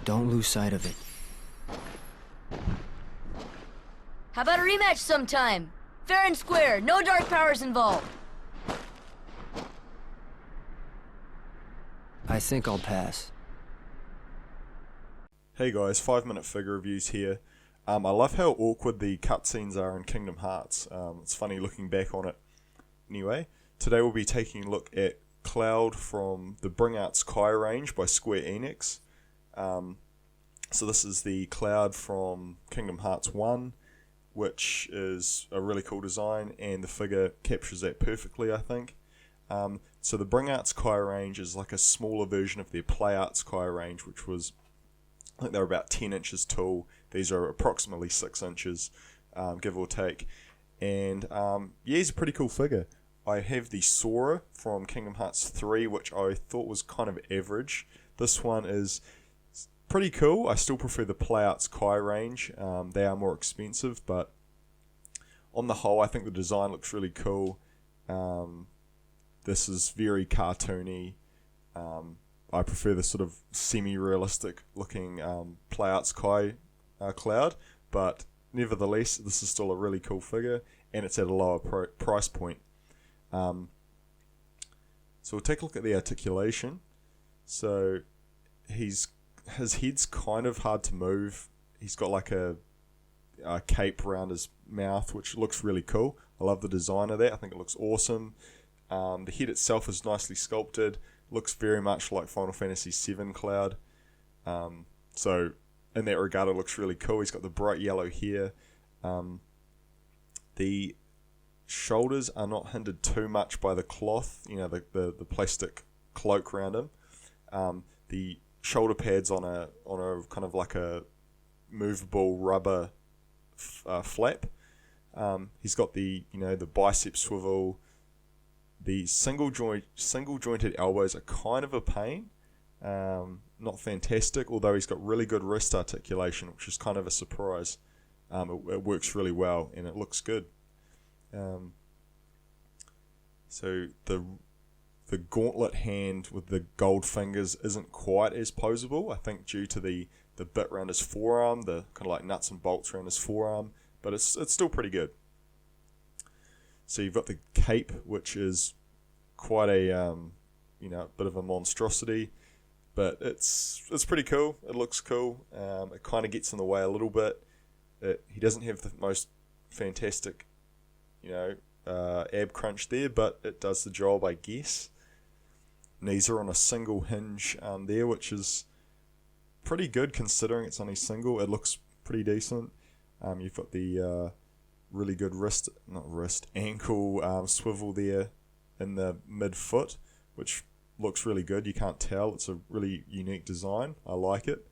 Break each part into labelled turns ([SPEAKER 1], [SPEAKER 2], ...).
[SPEAKER 1] Don't lose sight of it.
[SPEAKER 2] How about a rematch sometime? Fair and square, no dark powers involved.
[SPEAKER 1] I think I'll pass.
[SPEAKER 3] Hey guys, 5-minute figure reviews here. I love how awkward the cutscenes are in Kingdom Hearts. It's funny looking back on it. Anyway, today we'll be taking a look at Cloud from the Bring Out Sky range by Square Enix. So this is the Cloud from Kingdom Hearts 1, which is a really cool design, and the figure captures that perfectly, I think. So the Bring Out Sky range is like a smaller version of their Play Out Sky range, which was, I think they're about 10 inches tall. These are approximately 6 inches, give or take. And yeah, he's a pretty cool figure. I have the Sora from Kingdom Hearts 3, which I thought was kind of average. This one is pretty cool. I still prefer the Play Out Sky range. They are more expensive, but on the whole, I think the design looks really cool. This is very cartoony. I prefer the sort of semi-realistic looking Play Out Sky Cloud, but nevertheless, this is still a really cool figure, and it's at a lower price point. So we'll take a look at the articulation. So his head's kind of hard to move. He's got like a cape around his mouth, which looks really cool. I love the design of that. I think it looks awesome. The head itself is nicely sculpted. Looks very much like Final Fantasy VII Cloud. So in that regard, it looks really cool. He's got the bright yellow hair. The shoulders are not hindered too much by the cloth, the plastic cloak around him. The shoulder pads on a kind of like a movable rubber flap. He's got the bicep swivel. The single jointed elbows are kind of a pain. Not fantastic, although he's got really good wrist articulation, which is kind of a surprise. It works really well and it looks good. So the Gauntlet Hand with the gold fingers isn't quite as posable, I think, due to the bit around his forearm, the kind of like nuts and bolts around his forearm, but it's still pretty good. So you've got the cape, which is quite a bit of a monstrosity, but it's pretty cool. It looks cool. It kind of gets in the way a little bit. He doesn't have the most fantastic, ab crunch there, but it does the job, I guess. Knees are on a single hinge there, which is pretty good considering it's only single. It looks pretty decent. You've got the really good ankle swivel there in the mid-foot, which looks really good. You can't tell. It's a really unique design. I like it.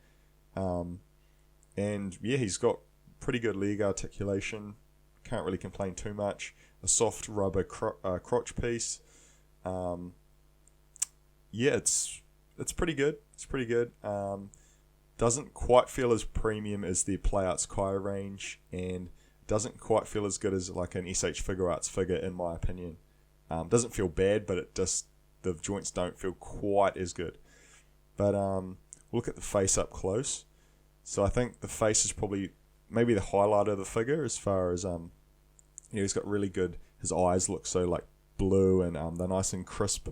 [SPEAKER 3] And yeah, he's got pretty good leg articulation. Can't really complain too much. A soft rubber crotch piece. Yeah, it's pretty good. It's pretty good. Doesn't quite feel as premium as the Play Out Sky range, and doesn't quite feel as good as like an SH Figure Arts figure, in my opinion. Doesn't feel bad, but the joints don't feel quite as good. But we'll look at the face up close. So I think the face is probably maybe the highlight of the figure, as far as he's got really good. His eyes look so like blue, and they're nice and crisp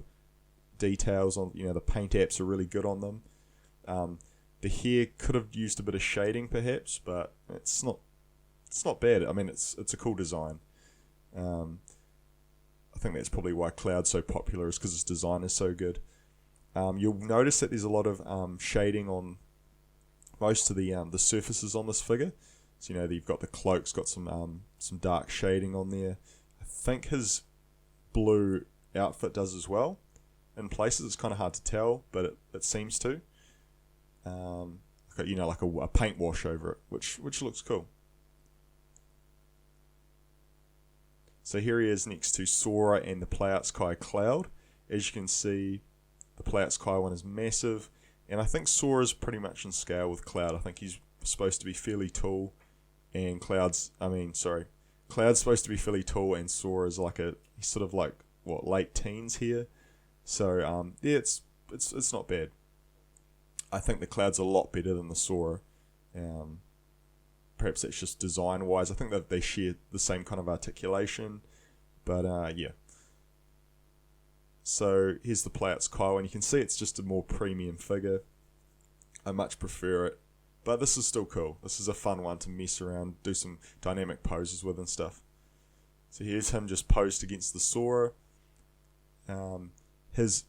[SPEAKER 3] details on. The paint apps are really good on them. The hair could have used a bit of shading perhaps, but it's not bad. I mean, it's a cool design. I think that's probably why Cloud's so popular, is because its design is so good. You'll notice that there's a lot of shading on most of the surfaces on this figure. So you've got the cloak's got some dark shading on there. I think his blue outfit does as well. In places, it's kind of hard to tell, but it seems to. Like a paint wash over it, which looks cool. So here he is next to Sora and the Play Out Sky Cloud. As you can see, the Play Out Sky one is massive, and I think Sora's pretty much in scale with Cloud. I think he's supposed to be fairly tall, and Cloud's supposed to be fairly tall, and Sora's he's sort of like late teens here. So yeah, it's not bad. I think the Cloud's a lot better than the Sora. Perhaps that's just design-wise. I think that they share the same kind of articulation. But, yeah. So, here's the Playouts Kaiwa, and you can see it's just a more premium figure. I much prefer it. But this is still cool. This is a fun one to mess around, do some dynamic poses with and stuff. So here's him just posed against the Sora.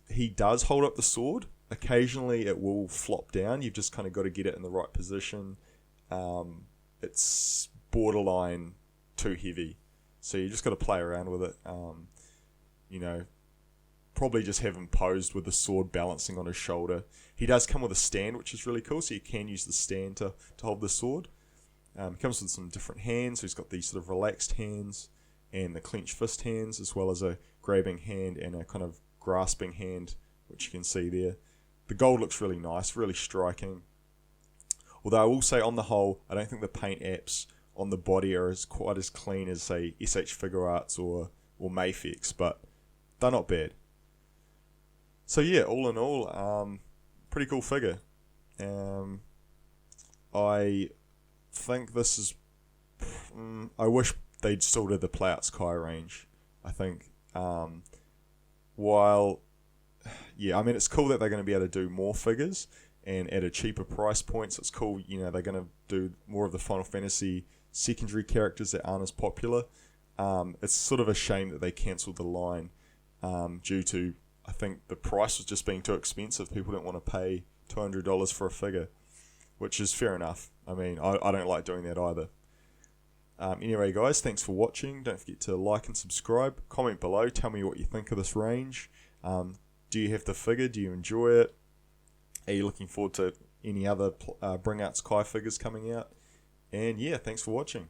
[SPEAKER 3] He does hold up the sword. Occasionally it will flop down. You've just kind of got to get it in the right position. It's borderline too heavy. So you just got to play around with it. You know, probably just have him posed with the sword balancing on his shoulder. He does come with a stand, which is really cool, so you can use the stand to hold the sword. He comes with some different hands. So he's got these sort of relaxed hands and the clenched fist hands, as well as a grabbing hand and a kind of grasping hand, which you can see there. The gold looks really nice, really striking. Although I will say, on the whole, I don't think the paint apps on the body are quite as clean as, say, SH Figure Arts or Mayfix, but they're not bad. So yeah, all in all, pretty cool figure. I think this is... I wish they'd still did the Playouts Kai range. I think, while... Yeah, I mean, it's cool that they're going to be able to do more figures and at a cheaper price point. So it's cool, you know, they're going to do more of the Final Fantasy secondary characters that aren't as popular. It's sort of a shame that they cancelled the line due to, I think, the price was just being too expensive. People don't want to pay $200 for a figure, which is fair enough. I mean, I don't like doing that either. Anyway, guys, thanks for watching. Don't forget to like and subscribe. Comment below. Tell me what you think of this range. Do you have the figure? Do you enjoy it? Are you looking forward to any other Bring Outs Kai figures coming out? And yeah, thanks for watching.